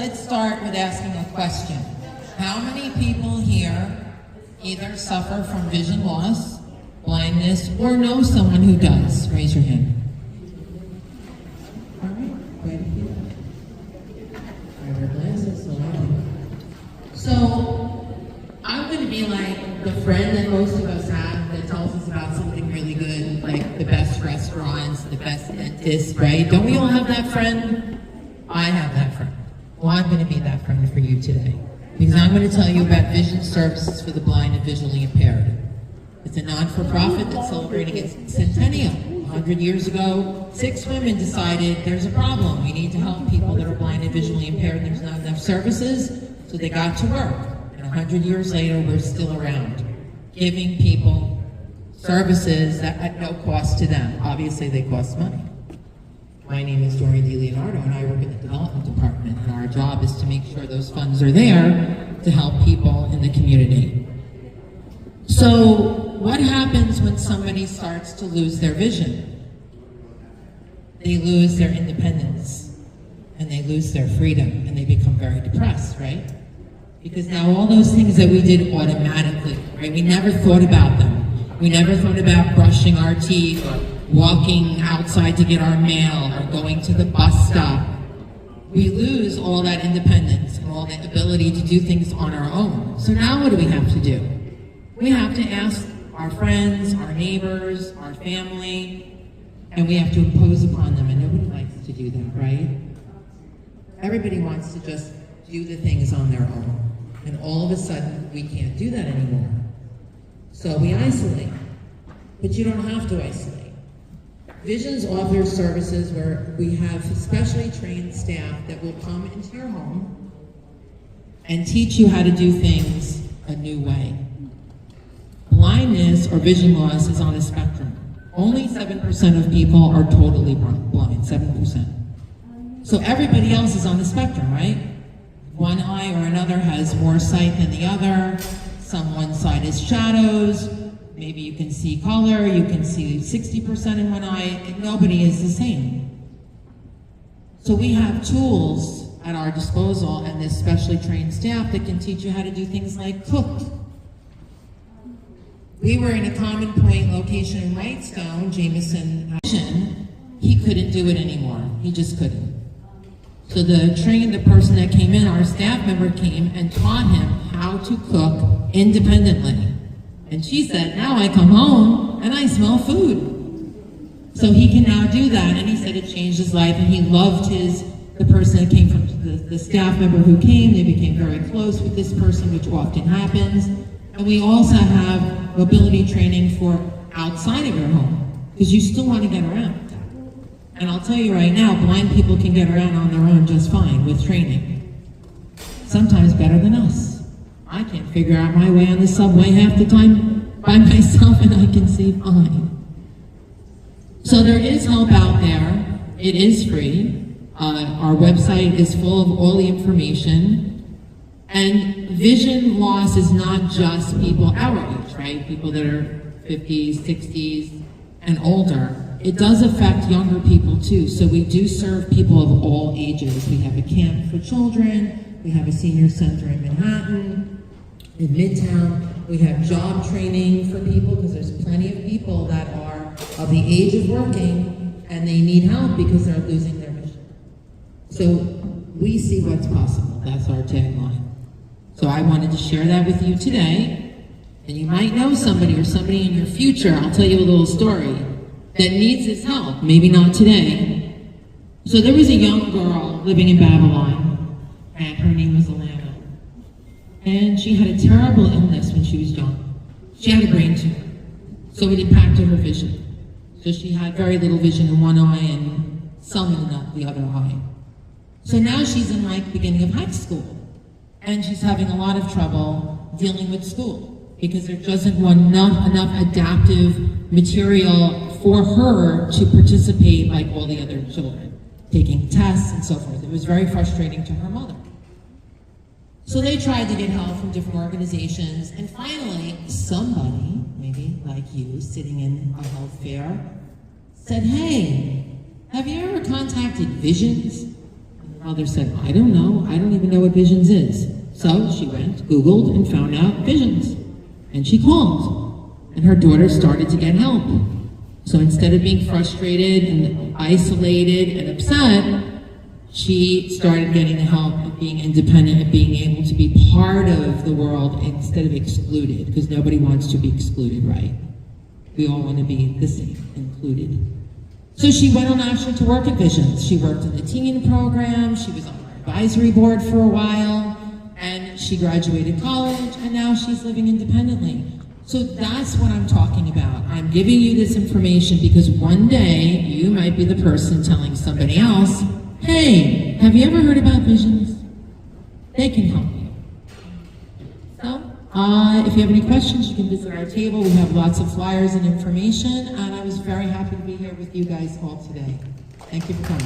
let's start with asking a question. How many people here either suffer from vision loss, blindness, or know someone who does? Raise your hand. All right, right here. I wear glasses, so I do. So, I'm going to be like the friend that most of us have that tells us about something really good, like the best restaurants, the best dentist, right? Don't we all have that friend? I have that friend. Well, I'm going to be that friend for you today, because I'm going to tell you about vision services for the blind and visually impaired. It's a non-for-profit that's celebrating its centennial. 100 years ago, 6 women decided there's a problem. We need to help people that are blind and visually impaired. There's not enough services, so they got to work. And 100 years later, we're still around, giving people services that at no cost to them. Obviously, they cost money. My name is Doreen DiLeonardo, and I work in the development department, and our job is to make sure those funds are there to help people in the community. So, what happens when somebody starts to lose their vision? They lose their independence, and they lose their freedom, and they become very depressed, right? Because now all those things that we did automatically, right? We never thought about them. We never thought about brushing our teeth, or walking outside to get our mail, or going to the bus stop. We lose all that independence and all that ability to do things on our own. So now what do we have to do? We have to ask our friends, our neighbors, our family, and we have to impose upon them, and nobody likes to do that, right? Everybody wants to just do the things on their own, and all of a sudden, we can't do that anymore. So we isolate, but you don't have to isolate. Visions offers services where we have specially trained staff that will come into your home and teach you how to do things a new way. Blindness or vision loss is on a spectrum. Only 7% of people are totally blind, 7%. So everybody else is on the spectrum, right? One eye or another has more sight than the other. One side is shadows. Maybe you can see color, you can see 60% in one eye, and nobody is the same. So we have tools at our disposal and this specially trained staff that can teach you how to do things like cook. We were in a Commonpoint location in Whitestone, Jameson, he couldn't do it anymore. He just couldn't. So the person that came in, our staff member came and taught him how to cook independently. And she said, now I come home and I smell food. So he can now do that, and he said it changed his life, and he loved the person that came from the staff member who came. They became very close with this person, which often happens. And we also have mobility training for outside of your home, because you still want to get around. And I'll tell you right now, blind people can get around on their own just fine with training. Sometimes better than us. I can't figure out my way on the subway half the time by myself, and I can see fine. So there is help out there. It is free. Our website is full of all the information. And vision loss is not just people our age, right? People that are 50s, 60s, and older. It does affect younger people too. So we do serve people of all ages. We have a camp for children. We have a senior center in Manhattan. In Midtown, we have job training for people, because there's plenty of people that are of the age of working and they need help because they're losing their vision. So we see what's possible. That's our tagline. So I wanted to share that with you today. And you might know somebody or somebody in your future, I'll tell you a little story, that needs this help. Maybe not today. So there was a young girl living in Babylon, and her name was Alana. And she had a terrible illness when she was young. She had a brain tumor, so it impacted her vision. So she had very little vision in one eye and some in the other eye. So now she's in beginning of high school, and she's having a lot of trouble dealing with school because there doesn't enough adaptive material for her to participate like all the other children, taking tests and so forth. It was very frustrating to her mother. So they tried to get help from different organizations, and finally, somebody, maybe like you, sitting in a health fair, said, hey, have you ever contacted Visions? And mother said, I don't know. I don't even know what Visions is. So she went, Googled, and found out Visions. And she called. And her daughter started to get help. So instead of being frustrated and isolated and upset, she started getting the help of being independent and being able to be part of the world instead of excluded, because nobody wants to be excluded, right? We all want to be the same, included. So she went on actually to work at Visions. She worked in the teen program, she was on our advisory board for a while, and she graduated college, and now she's living independently. So that's what I'm talking about. I'm giving you this information because one day you might be the person telling somebody else, hey, have you ever heard about Visions? They can help you. So, if you have any questions, you can visit our table. We have lots of flyers and information, and I was very happy to be here with you guys all today. Thank you for coming.